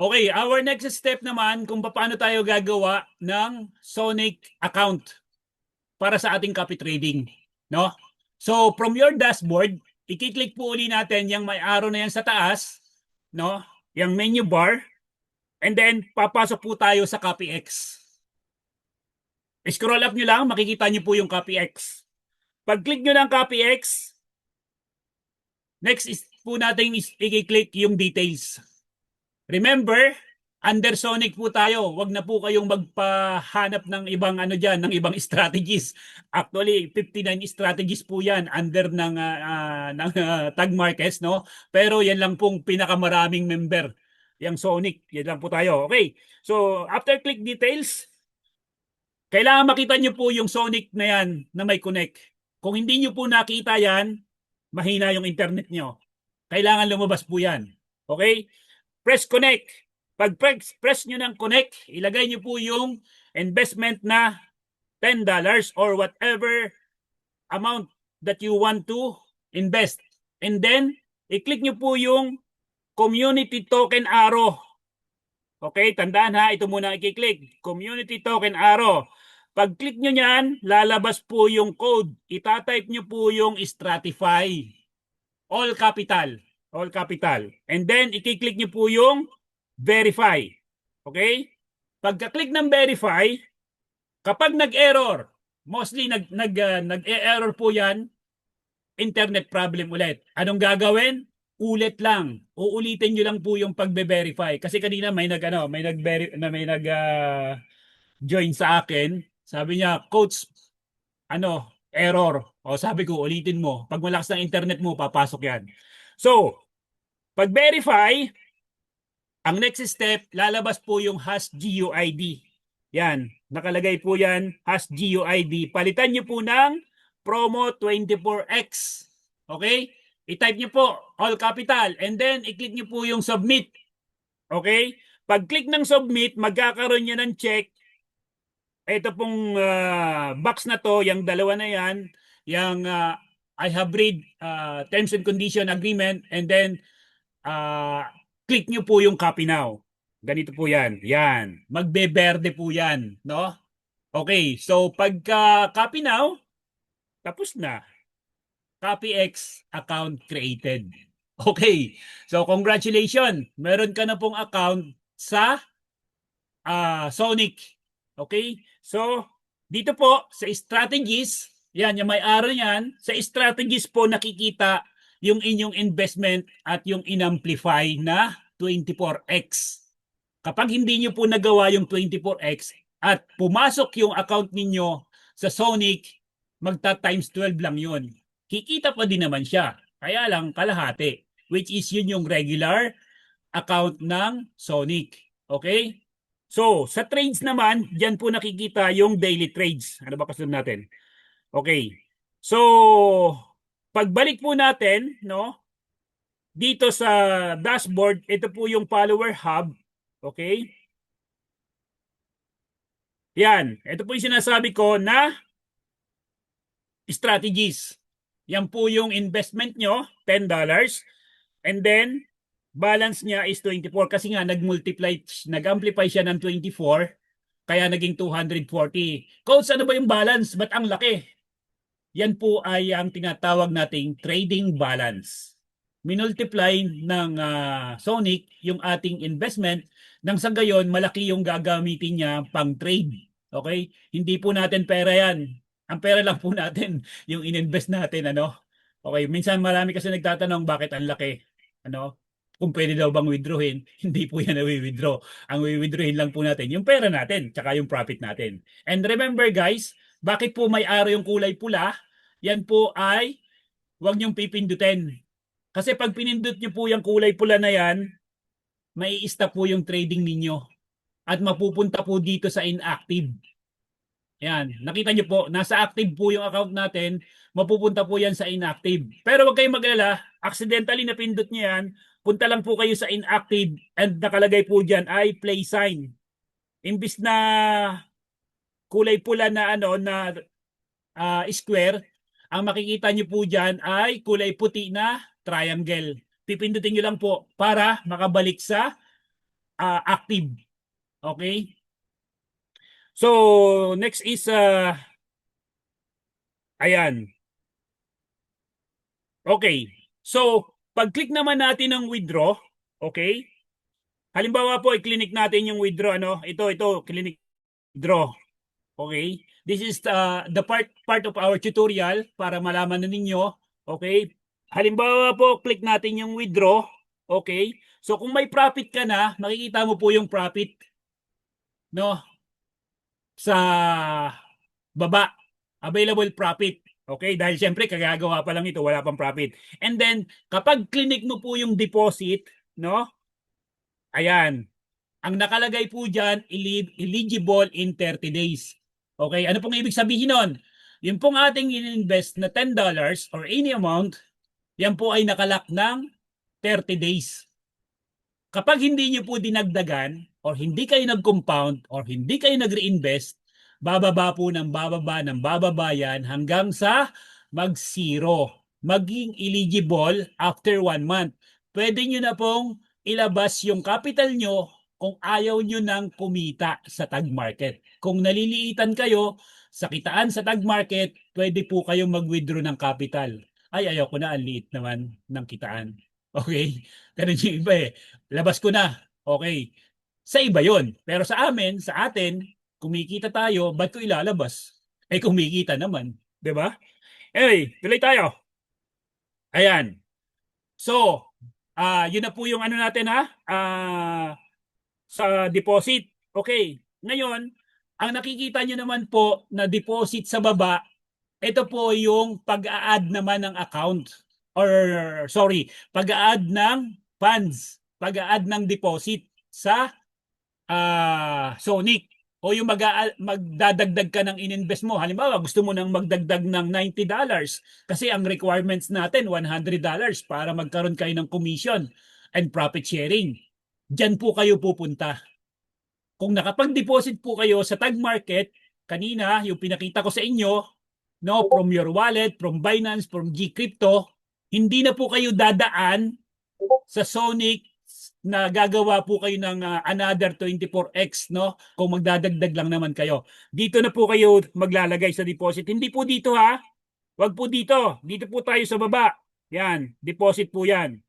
Okay, our next step naman kung paano tayo gagawa ng Sonic account para sa ating copy trading, no? So from your dashboard, i-click po uli natin yung may arrow na yan sa taas, no? Yung menu bar, and then papasok po tayo sa CopyX. Scroll up nyo lang, makikita nyo po yung CopyX. Pag-click nyo ng CopyX, next is po natin i-click yung details. Remember, under Sonic po tayo. Huwag na po kayong magpahanap ng ibang ano diyan, ng ibang strategies. Actually, 59 strategies po 'yan under ng Tag Markets, no? Pero 'yan lang pong pinakamaraming member. Yang Sonic, 'yan lang po tayo. Okay. So, after click details, kailangan makita niyo po yung Sonic na 'yan na may connect. Kung hindi niyo po nakita 'yan, mahina yung internet niyo. Kailangan lumabas po 'yan. Okay? Press connect. Pag press nyo ng connect, ilagay nyo po yung investment na $10 or whatever amount that you want to invest. And then, i-click nyo po yung community token arrow. Okay, tandaan ha, ito muna i-click. Community token arrow. Pag click nyo yan, lalabas po yung code. Itatype nyo po yung Stratify. All capital. All capital. And then, i-click nyo po yung verify. Okay? Pagka-click ng verify, kapag nag-error, mostly nag-error po yan, internet problem ulit. Anong gagawin? Ulit lang. Uulitin nyo lang po yung pagbe-verify. Kasi kanina may nag join sa akin. Sabi niya, coach, error. O sabi ko, ulitin mo. Pag malakas ng internet mo, papasok yan. So, pag-verify, ang next step, lalabas po yung hash GUID. Yan, nakalagay po yan, hash GUID. Palitan nyo po ng promo 24X. Okay? I-type nyo po, all capital. And then, i-click nyo po yung submit. Okay? Pag-click ng submit, magkakaroon nyo ng check. Ito pong box na to, yung dalawa na yan, yung I have read terms and condition agreement, and then click nyo po yung copy now. Ganito po yan. Yan. Magbe-berde po yan. No? Okay. So, pagka copy now, tapos na. CopyX account created. Okay. So, congratulations. Meron ka na pong account sa Sonic. Okay? So, dito po sa strategies, yan, yung may araw yan, sa strategies po nakikita yung inyong investment at yung in-amplify na 24x. Kapag hindi nyo po nagawa yung 24x at pumasok yung account ninyo sa Sonic, magta times 12 lang yun. Kikita pa din naman siya. Kaya lang kalahati, which is yun yung regular account ng Sonic. Okay? So, sa trades naman, dyan po nakikita yung daily trades. Ano ba kasunod natin? Okay. So, pagbalik po natin, no? Dito sa dashboard, ito po yung follower hub. Okay? Yan. Ito po yung sinasabi ko na strategies. Yan po yung investment nyo, $10. And then, balance niya is 24 kasi nga nag-amplify siya ng 24 kaya naging 240. Coach, ano ba yung balance? Ba't ang laki? Yan po ay ang tinatawag nating trading balance. Minultiply ng Sonic yung ating investment nang sa gayon malaki yung gagamitin niya pang trade. Okay? Hindi po natin pera yan. Ang pera lang po natin yung ininvest natin. Okay, minsan marami kasi nagtatanong bakit ang laki. Kung pwede daw bang withdrawin, hindi po yan na-withdraw. Ang withdrawin lang po natin yung pera natin, tsaka yung profit natin. And remember guys, bakit po may araw yung kulay pula? Yan po ay huwag niyong pipindutin. Kasi pag pinindot niyo po yung kulay pula na yan, may stop po yung trading ninyo. At mapupunta po dito sa inactive. Yan, nakita niyo po, nasa active po yung account natin, mapupunta po yan sa inactive. Pero huwag kayong mag-alala, accidentally napindot niyo yan, punta lang po kayo sa inactive and nakalagay po dyan ay play sign. Imbis na kulay pula na square, ang makikita niyo po dyan ay kulay puti na triangle. Pipindutin niyo lang po para makabalik sa active. Okay? So, next is, ayan. Okay. So, pag-click naman natin ng withdraw, okay? Halimbawa po, i-click natin yung withdraw, ano? Ito, click withdraw. Okay? This is the part of our tutorial para malaman na ninyo. Okay? Halimbawa po, click natin yung withdraw. Okay? So, kung may profit ka na, makikita mo po yung profit, no? Sa baba, available profit. Okay? Dahil siyempre, kagagawa pa lang ito, wala pang profit. And then, kapag click mo po yung deposit, no? Ayan. Ang nakalagay po dyan, eligible in 30 days. Okay? Ano pong ibig sabihin nun? Yung pong ating in-invest na $10 or any amount, yan po ay nakalak ng 30 days. Kapag hindi nyo po dinagdagan or hindi kayo nag-compound or hindi kayo nag-reinvest, bababa po ng bababa yan hanggang sa mag-zero. Maging eligible after 1 month. Pwede nyo na pong ilabas yung capital nyo kung ayaw nyo nang kumita sa tag market. Kung naliliitan kayo sa kitaan sa tag market, pwede po kayong mag-withdraw ng capital. Ay, ayaw ko na, ang liit naman ng kitaan. Okay? Ganun yung iba eh. Labas ko na. Okay. Sa iba yon. Pero sa amin, sa atin, kumikita tayo, ba't ko ilalabas? Eh, kumikita naman. 'Di ba? Eh, tuloy tayo. Ayan. So, yun na po yung ano natin ha. Sa deposit. Okay. Ngayon, ang nakikita nyo naman po na deposit sa baba, ito po yung pag-a-add naman ng account. Or, sorry, pag-a-add ng funds. Pag-a-add ng deposit sa Sonic. O yung magdadagdag ka ng ininvest mo. Halimbawa, gusto mo nang magdagdag ng $90 kasi ang requirements natin $100 para magkaroon kayo ng commission and profit sharing. Diyan po kayo pupunta. Kung nakapag-deposit po kayo sa tag market, kanina yung pinakita ko sa inyo, no, from your wallet, from Binance, from Gcrypto, hindi na po kayo dadaan sa Sonic na gagawa po kayo ng another 24x, no? Kung magdadagdag lang naman kayo. Dito na po kayo maglalagay sa deposit. Hindi po dito ha. Wag po dito. Dito po tayo sa baba. Yan, deposit po yan.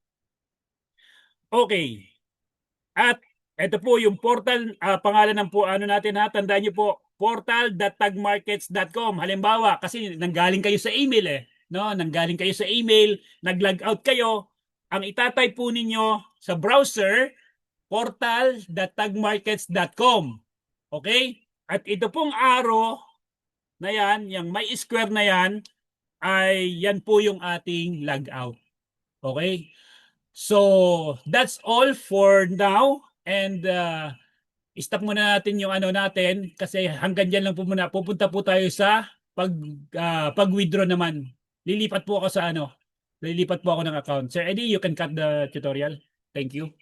Okay. At ito po yung portal, pangalan ng po ano natin ha. Tandaan niyo po, portal.tagmarkets.com. Halimbawa, kasi nanggaling kayo sa email eh. No? Nanggaling kayo sa email, nag-log out kayo. Ang itatype po ninyo sa browser, portal.tagmarkets.com. Okay? At ito pong arrow na yan, yung may square na yan, ay yan po yung ating logout. Okay? So, that's all for now. And stop muna natin yung ano natin kasi hanggang dyan lang po muna. Pupunta po tayo sa pag-withdraw naman. Lilipat po ako sa ano. Lilipat po ako ng account. Sir Eddie, you can cut the tutorial. Thank you.